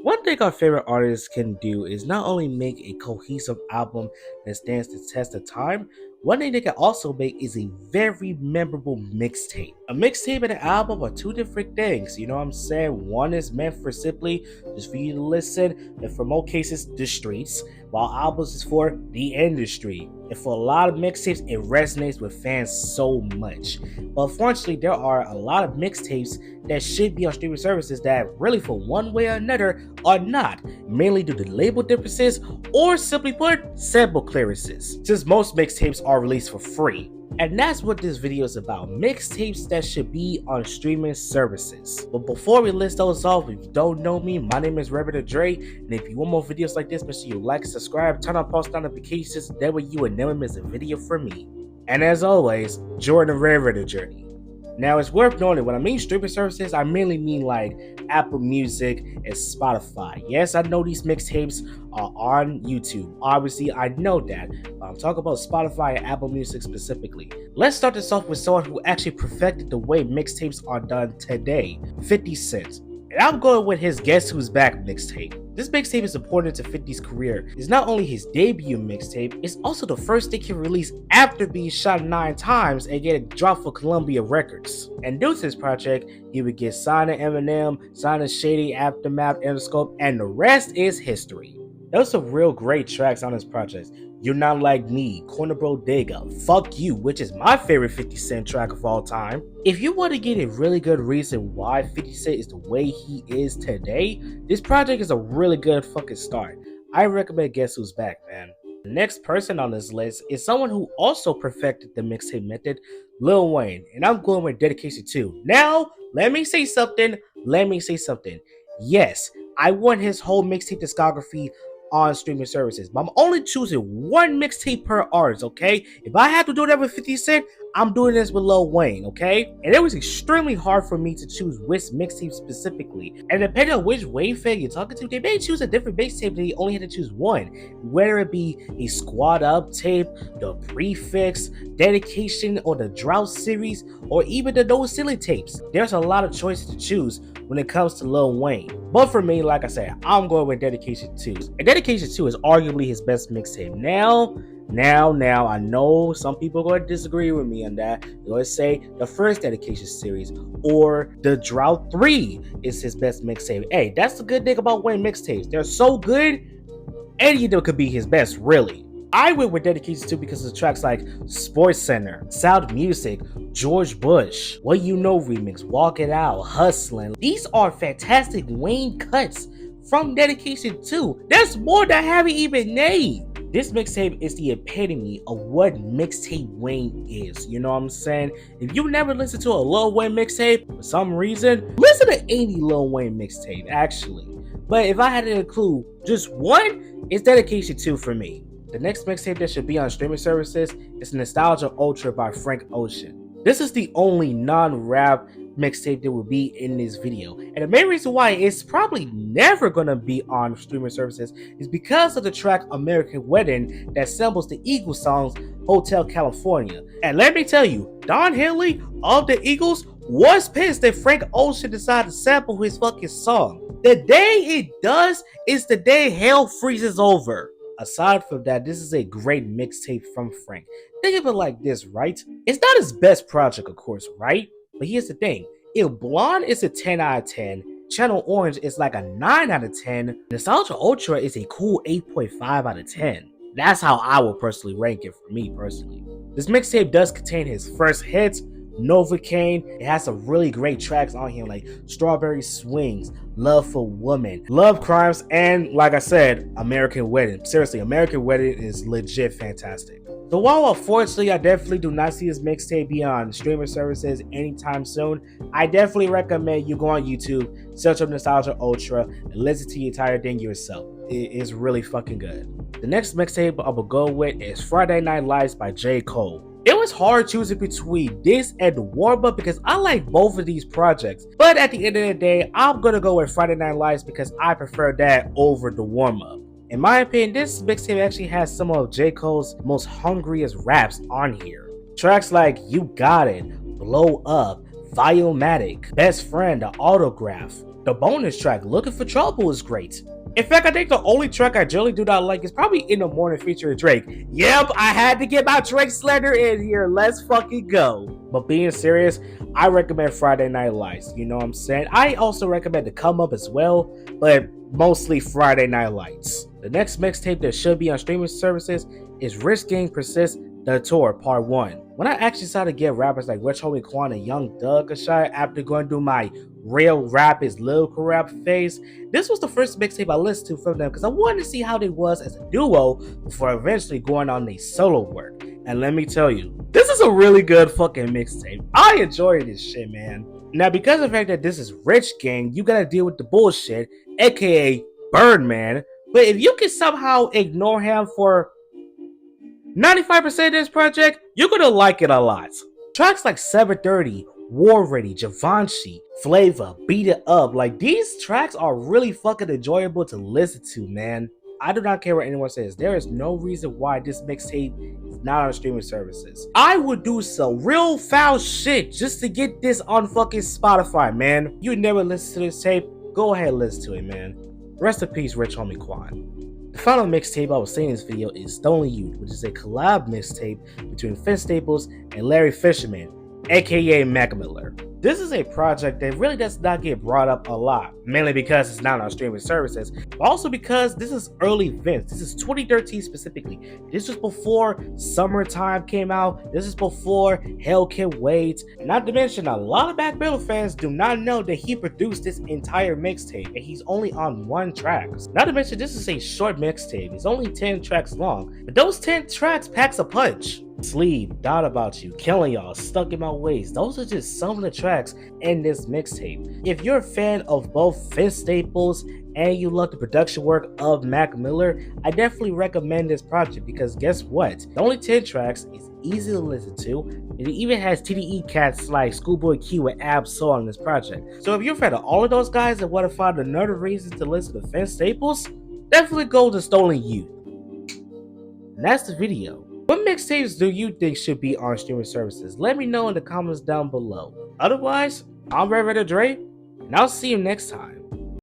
One thing our favorite artists can do is not only make a cohesive album that stands the test of time, one thing they can also make is a very memorable mixtape. A mixtape and an album are two different things, you know what I'm saying? One is meant for simply just for you to listen, and for most cases, the streets, while albums is for the industry. And for a lot of mixtapes, it resonates with fans so much. But unfortunately, there are a lot of mixtapes that should be on streaming services that really, for one way or another, are not, mainly due to label differences or simply put, sample clearances, since most mixtapes are released for free. And that's what this video is about, mixtapes that should be on streaming services. But before we list those off, if you don't know me, my name is Reverend Dre, and if you want more videos like this, make sure you like, subscribe, turn on post notifications, that way you will never miss a video from me. And as always, join the Reverend journey. Now, it's worth noting, when I mean streaming services, I mainly mean like Apple Music and Spotify. Yes, I know these mixtapes are on YouTube. Obviously, I know that. But I'm talking about Spotify and Apple Music specifically. Let's start this off with someone who actually perfected the way mixtapes are done today, 50 Cent. And I'm going with his Guess Who's Back mixtape. This mixtape is important to 50's career. It's not only his debut mixtape, it's also the first thing he released after being shot 9 times and getting dropped for Columbia Records. And due to this project, he would get signed to Eminem, signed to Shady, Aftermath, Interscope, and the rest is history. There was some real great tracks on this project. You're Not Like Me, Corner Bodega, Fuck You, which is my favorite 50 Cent track of all time. If you want to get a really good reason why 50 Cent is the way he is today, this project is a really good fucking start. I recommend Guess Who's Back, man. The next person on this list is someone who also perfected the mixtape method, Lil Wayne, and I'm going with Dedication 2. Now, let me say something. Yes, I want his whole mixtape discography on streaming services, but I'm only choosing one mixtape per artist, okay? If I have to do that with 50 Cent, I'm doing this with Lil Wayne, okay? And it was extremely hard for me to choose which mixtape specifically. And depending on which Wave fan you're talking to, they may choose a different mixtape, and you only had to choose one. Whether it be a Squad Up tape, the Prefix, Dedication, or the Drought series, or even the No Silly tapes. There's a lot of choices to choose when it comes to Lil Wayne. But for me, like I said, I'm going with Dedication 2. And Dedication 2 is arguably his best mixtape. Now, I know some people are going to disagree with me on that. They're going to say the first Dedication series or the Drought 3 is his best mixtape. Hey, that's the good thing about Wayne mixtapes. They're so good, any of them could be his best, really. I went with Dedication 2 because of tracks like Sports Center, Sound Music, George Bush, What You Know Remix, Walk It Out, Hustlin'. These are fantastic Wayne cuts from Dedication 2. There's more that I haven't even named. This mixtape is the epitome of what mixtape Wayne is. You know what I'm saying? If you never listened to a Lil Wayne mixtape, for some reason, listen to any Lil Wayne mixtape, actually. But if I had to include just one, it's Dedication 2 for me. The next mixtape that should be on streaming services is Nostalgia Ultra by frankocean. This is the only non-rap mixtape that will be in this video. And the main reason why it's probably never gonna be on streaming services is because of the track American Wedding that samples the Eagles songs Hotel California. And let me tell you, Don Henley of the Eagles was pissed that frankocean decided to sample his fucking song. The day it does is the day hell freezes over. Aside from that, this is a great mixtape from Frank. Think of it like this, right? It's not his best project, of course, right? But here's the thing. Il Blonde is a 10 out of 10. Channel Orange is like a 9 out of 10. Nostalgia Ultra is a cool 8.5 out of 10. That's how I would personally rank it for me, personally. This mixtape does contain his first hits, Novocaine. It has some really great tracks on here like Strawberry Swings, Love for Woman, Love Crimes, and like I said, American Wedding. Seriously, American Wedding is legit fantastic. So while unfortunately I definitely do not see this mixtape be on streaming services anytime soon, I definitely recommend you go on YouTube, search up Nostalgia Ultra, and listen to the entire thing yourself. It is really fucking good. The next mixtape I will go with is Friday Night Lights by J. Cole. It was hard choosing between this and the warm-up because I like both of these projects. But at the end of the day, I'm gonna go with Friday Night Lights because I prefer that over the warm-up. In my opinion, this mixtape actually has some of J. Cole's most hungriest raps on here. Tracks like You Got It, Blow Up, Volumatic, Best Friend, The Autograph, The bonus track, Looking for Trouble, is great. In fact, I think the only track I generally do not like is probably In the Morning featuring Drake. Yep, I had to get my Drake slander in here. Let's fucking go. But being serious, I recommend Friday Night Lights. You know what I'm saying? I also recommend The Come Up as well, but mostly Friday Night Lights. The next mixtape that should be on streaming services is Rich Gang Persist The Tour Part 1. When I actually decided to give rappers like Rich Homie Quan and Young Doug a shot after going through my real rap is lyrical rap phase, this was the first mixtape I listened to from them because I wanted to see how they was as a duo before eventually going on their solo work. And let me tell you, this is a really good fucking mixtape. I enjoy this shit, man. Now, because of the fact that this is Rich Gang, you gotta deal with the bullshit, aka Birdman. But if you can somehow ignore him for 95% of this project, you're gonna like it a lot. Tracks like 730, War Ready, Givenchy, Flavor, Beat It Up, like these tracks are really fucking enjoyable to listen to, man. I do not care what anyone says. There is no reason why this mixtape is not on streaming services. I would do some real foul shit just to get this on fucking Spotify, man. You never listen to this tape, go ahead and listen to it, man. Rest in peace, Rich Homie Quan. The final mixtape I was saying in this video is Stolen Youth, which is a collab mixtape between Vincestaples and Larry Fisherman, aka Macmiller. This is a project that really does not get brought up a lot, mainly because it's not on streaming services, but also because this is early Vince. This is 2013 specifically. This was before Summertime came out. This is before Hell Can Wait. Not to mention, a lot of Macmiller fans do not know that he produced this entire mixtape and he's only on one track. Not to mention, this is a short mixtape. It's only 10 tracks long, but those 10 tracks packs a punch. Sleep, Thought About You, Killing Y'all, Stuck in My Ways. Those are just some of the tracks in this mixtape. If you're a fan of both Vincestaples and you love the production work of Macmiller, I definitely recommend this project because guess what? The only 10 tracks is easy to listen to, and it even has TDE cats like Schoolboy Q and Ab-Soul on this project. So if you're a fan of all of those guys and want to find another reason to listen to Vincestaples, definitely go to Stolen Youth. And that's the video. What mixtapes do you think should be on streaming services? Let me know in the comments down below. Otherwise, I'm Reverend Dre, and I'll see you next time.